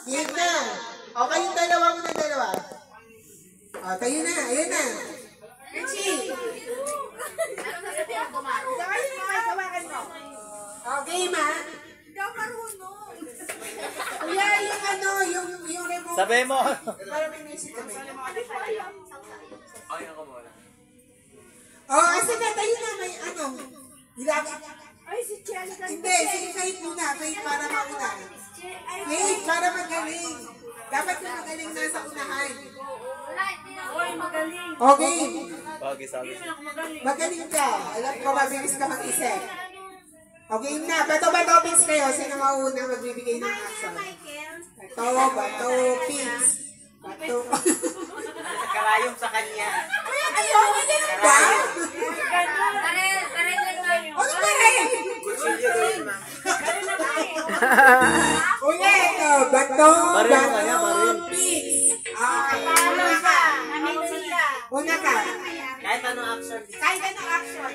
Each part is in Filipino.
Game na. O, kayong dalawa muna dalawa. O, tayo na. Ayan na. Richie. O, game ha. Kuya, yung ano, yung remote. Sabi mo. Para may message kami. Ay, ako muna. O, asa na, tayo na. May ano. Ay, si Chelsea. Hindi, sige Faith muna. Faith para mauna. Faith, para magaling. Dapat yung magaling nasa unahan. Oy, magaling. Okay. Bagay sabi. Magaling ka. Alam ko, mabilis ka mag-isip. Okay na. Bato-bato pins kayo. Sino mauna magbibigay ng action? Bato, pins. Bato. Karayom sa kanya. Ano? Ba? Ano ba rin? Kutsilyo doon, ma. Kuya, ito. Bato, pins. Okay. Una ka. Kahit anong action. Kahit anong action.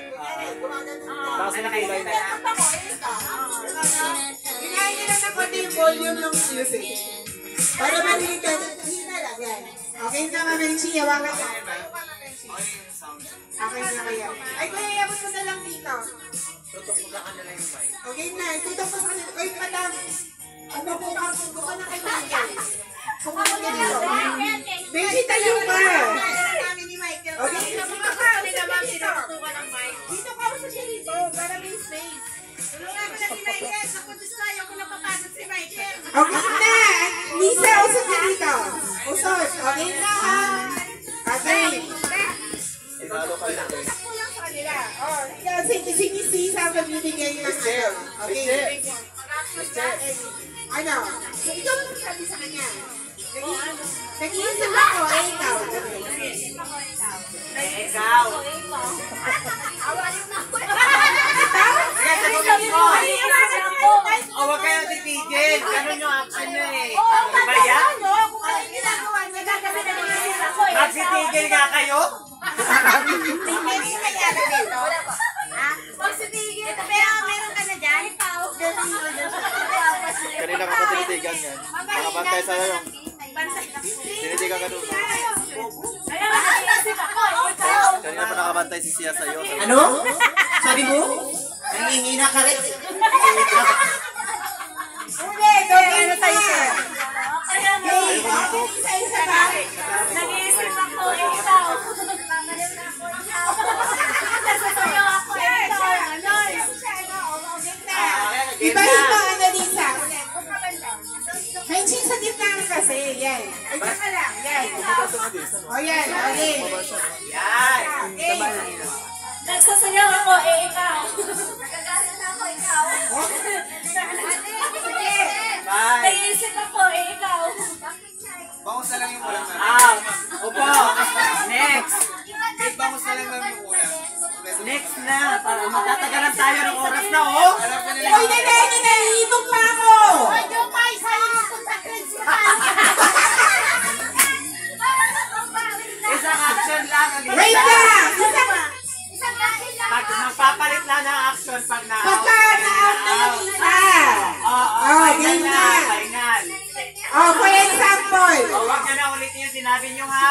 Tapos na kayo na. Hinahin nila na konti yung volume ng music. Para marinig ka. Hina lang yan. Okay na, Mama Richie. Hawakan ka. Okay na kaya. Ay, kuya, iabot mo na lang dito. Tutok mo na ka na lang yung mic. Okay na. Tutok mo sa kanila. Ay, madam. Ano po ka? Sugo ka na kay Michael. Sugo ka na dito. Benji, tayo ka. Okay. Dito ka sa dito. Para may space. Okay na! Lisa, usot na dito. Usot. Okay na ha? Okay. Italo ka lang. Sinisisa ang magbibigay ng ano. Okay. Ano? So, ikaw ang sabi sa kanya. Nag-iisip ako, ay ikaw. Ikaw. O, wag kayo titigil. Ganun yung action nyo eh. Ba yan? Magsitigil nga kayo? Kanina ka pa tinitigan yan. Nakabantay sa'yo yung tinitigan ka doon. Kanina pa nakabantay si Sia sa'yo. Ano? Sabi mo? Nangihina ka rin. Ulit! Ano tayo sir? Hey, isa-isa ba? Nag-iisip ako, ikaw. Nasasayaw ako, ikaw. Ibahin mo, Annalisa. May chin sa gitna kasi. Yan. Ay, ka lang. Yan. O yan. Okay. Yan! Nagsasayaw ako, ikaw. Nagagalit ako, ikaw. Bye! Nag-iisip ako, ikaw. Bangus na lang yung ulam natin. Opo! Next! Wait, bangus na lang yung ulam. Next na! Para matatagalan tayo ng oras na, oh! Uy, nanay, naiibog pa ako. Isang action lang. Wait lang. Pag magpapalit lang ng action pag na-out. Pagka na-out na yung isa. Final game na. na. Final. For example. Huwag nyo na ulit yung sinabi nyo ha.